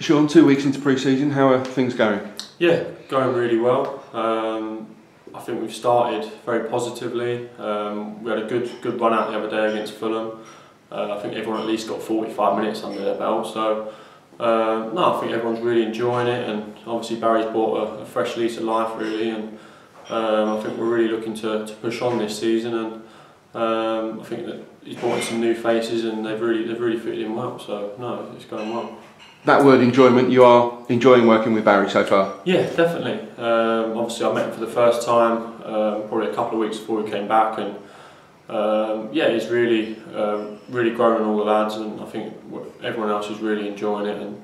Sean, 2 weeks into pre-season, how are things going? Yeah, going really well. I think we've started very positively. We had a good run out the other day against Fulham. I think everyone at least got 45 minutes under their belt. So no, I think everyone's really enjoying it, and obviously Barry's brought a fresh lease of life really, and I think we're really looking to push on this season, and I think that he's brought in some new faces and they've really fitted in well. So no, it's going well. That word enjoyment, you are enjoying working with Barry so far? Yeah, definitely. Obviously I met him for the first time probably a couple of weeks before we came back, and yeah, he's really grown on all the lads, and I think everyone else is really enjoying it, and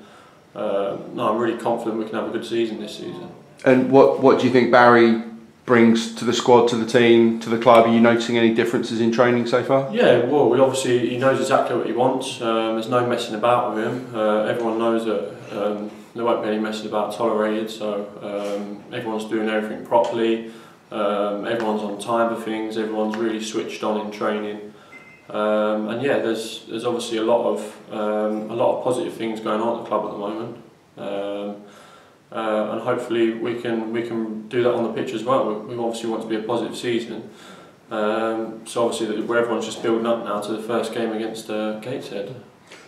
no, I'm really confident we can have a good season this season. And what do you think Barry brings to the squad, to the team, to the club? Are you noticing any differences in training so far? Yeah, well, he knows exactly what he wants. There's no messing about with him. Everyone knows that there won't be any messing about tolerated, so everyone's doing everything properly. Everyone's on time for things. Everyone's really switched on in training, and yeah, there's obviously a lot of positive things going on at the club at the moment. And hopefully we can do that on the pitch as well. We obviously want to be a positive season, so obviously where everyone's just building up now to the first game against Gateshead.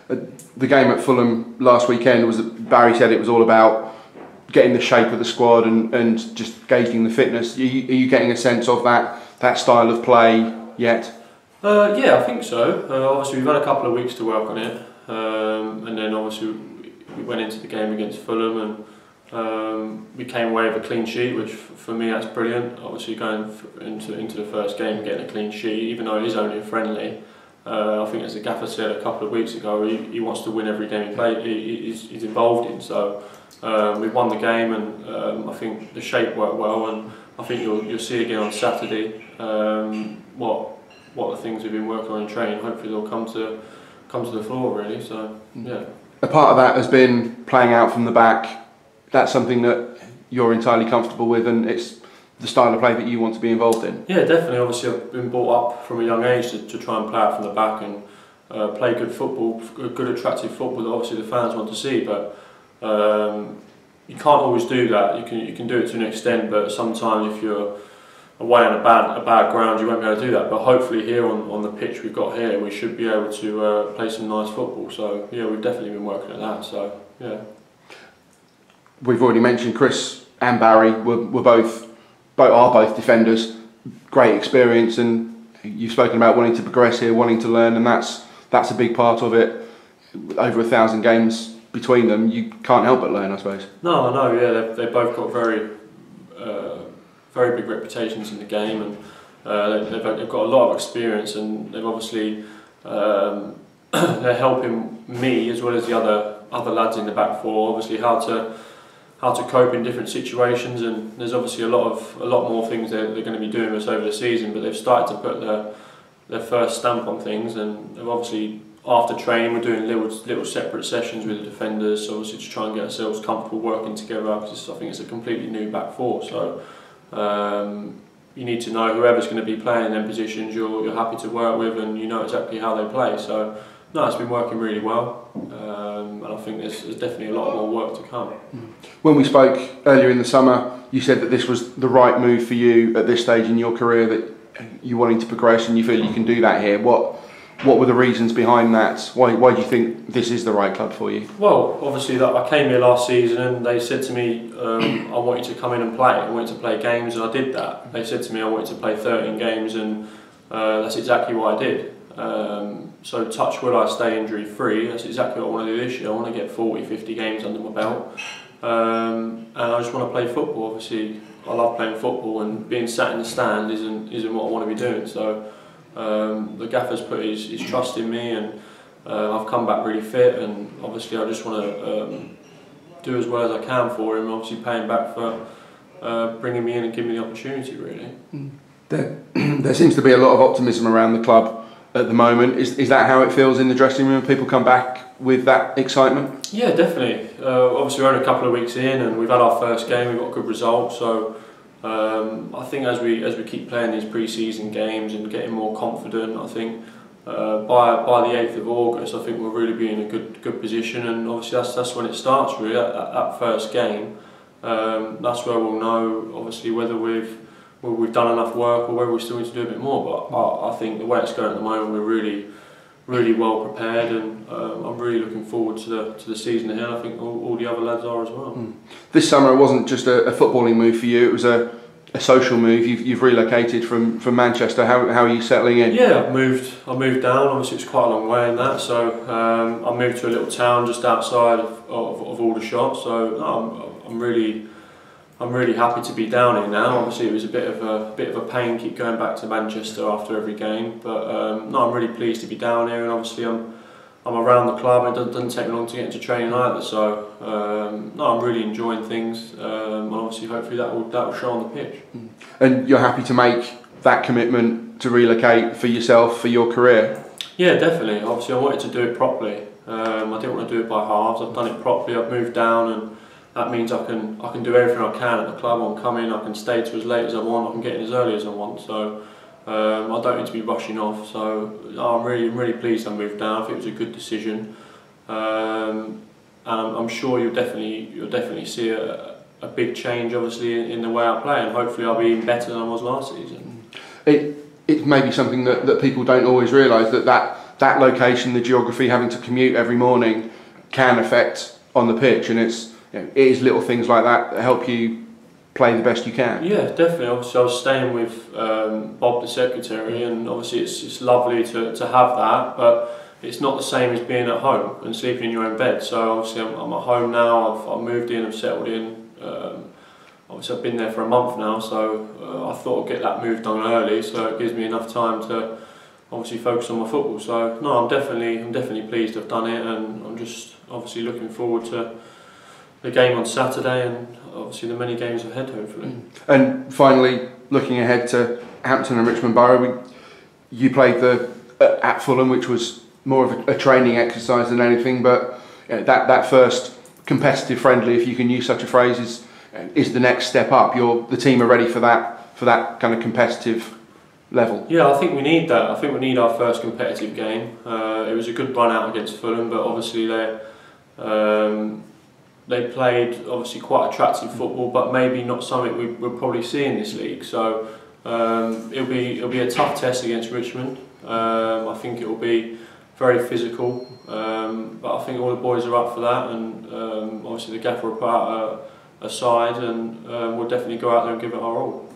The game at Fulham last weekend was that Barry said it was all about getting the shape of the squad and just gauging the fitness. Are you getting a sense of that style of play yet? Yeah, I think so. Obviously we've had a couple of weeks to work on it, and then obviously we went into the game against Fulham and we came away with a clean sheet, which for me that's brilliant. Obviously going into the first game and getting a clean sheet, even though it is only a friendly, I think as the gaffer said a couple of weeks ago, he wants to win every game he plays. He's involved in. So we won the game, and I think the shape worked well, and I think you'll see again on Saturday what the things we've been working on in training. Hopefully they'll come to the floor really. So yeah. A part of that has been playing out from the back. That's something that you're entirely comfortable with, and it's the style of play that you want to be involved in? Yeah, definitely. Obviously I've been brought up from a young age to try and play out from the back and play good football, good attractive football that obviously the fans want to see, but you can't always do that. You can do it to an extent, but sometimes if you're away on a bad ground you won't be able to do that, but hopefully here on the pitch we've got here we should be able to play some nice football. So yeah, we've definitely been working at that. So yeah. We've already mentioned Kris and Barry were both defenders, great experience, and you've spoken about wanting to progress here, wanting to learn, and that's a big part of it. Over 1,000 games between them, you can't help but learn, I suppose. No, I know. Yeah, they've both got very big reputations in the game, and they've got a lot of experience, and they've obviously they're helping me as well as the other lads in the back four, obviously how to cope in different situations, and there's obviously a lot more things they're going to be doing with us over the season, but they've started to put their first stamp on things, and they've obviously after training we're doing little separate sessions with the defenders, so obviously to try and get ourselves comfortable working together, because I think it's a completely new back four, so you need to know whoever's going to be playing in their positions you're happy to work with, and you know exactly how they play. So no, it's been working really well, and I think there's definitely a lot more work to come. When we spoke earlier in the summer, you said that this was the right move for you at this stage in your career, that you're wanting to progress and you feel you can do that here. What were the reasons behind that? Why do you think this is the right club for you? Well, obviously I came here last season and they said to me, I want you to come in and play. I want you to play games, and I did that. They said to me I want you to play 13 games, and that's exactly what I did. So touch wood, I stay injury free. That's exactly what I want to do this year. I want to get 40-50 games under my belt, and I just want to play football. Obviously I love playing football, and being sat in the stand isn't what I want to be doing. So the gaffer's put his trust in me, and I've come back really fit, and obviously I just want to do as well as I can for him, obviously paying back for bringing me in and giving me the opportunity really. There seems to be a lot of optimism around the club at the moment. Is that how it feels in the dressing room? People come back with that excitement? Yeah, definitely. Obviously we're only a couple of weeks in and we've had our first game, we've got a good result, so I think as we keep playing these pre-season games and getting more confident, I think by the 8th of August, I think we'll really be in a good position, and obviously that's when it starts really, that first game. That's where we'll know obviously whether we've done enough work or whether we still need to do a bit more. But I think the way it's going at the moment, we're really well prepared, and I'm really looking forward to the season ahead. I think all the other lads are as well. This summer it wasn't just a footballing move for you, it was a social move. You've relocated from Manchester. How are you settling in? Yeah, I moved down. Obviously it's quite a long way in that, so I moved to a little town just outside of Aldershot. So I'm really happy to be down here now. Obviously it was a bit of a pain keep going back to Manchester after every game, but no, I'm really pleased to be down here, and obviously I'm around the club. It doesn't take me long to get into training either, so no, I'm really enjoying things, and obviously hopefully that will show on the pitch. And you're happy to make that commitment to relocate for yourself, for your career? Yeah, definitely. Obviously I wanted to do it properly. I didn't want to do it by halves. I've done it properly. I've moved down, and that means I can do everything I can at the club. I can come in, I can stay to as late as I want, I can get in as early as I want. So I don't need to be rushing off. So I'm really pleased I moved down. I think it was a good decision, and I'm sure you'll definitely see a big change, obviously, in the way I play, and hopefully I'll be even better than I was last season. It may be something that people don't always realise, that location, the geography, having to commute every morning can affect on the pitch, and it is little things like that help you play the best you can. Yeah, definitely. Obviously I was staying with Bob the secretary, and obviously it's lovely to have that, but it's not the same as being at home and sleeping in your own bed. So obviously I'm at home now, I've moved in, I've settled in. Obviously I've been there for a month now, so I thought I'd get that move done early, so it gives me enough time to obviously focus on my football. So no, I'm definitely pleased I've done it, and I'm just obviously looking forward to the game on Saturday, and obviously the many games ahead, hopefully. And finally, looking ahead to Hampton and Richmond Borough, you played at Fulham, which was more of a training exercise than anything, but that first competitive friendly, if you can use such a phrase, is the next step up. The team are ready for that kind of competitive level. Yeah, I think we need that. I think we need our first competitive game. It was a good run out against Fulham, but obviously they played obviously quite attractive football, but maybe not something we'll probably see in this league. So it'll be a tough test against Richmond. I think it will be very physical, but I think all the boys are up for that, and obviously the gaffer will put out a side, and we'll definitely go out there and give it our all.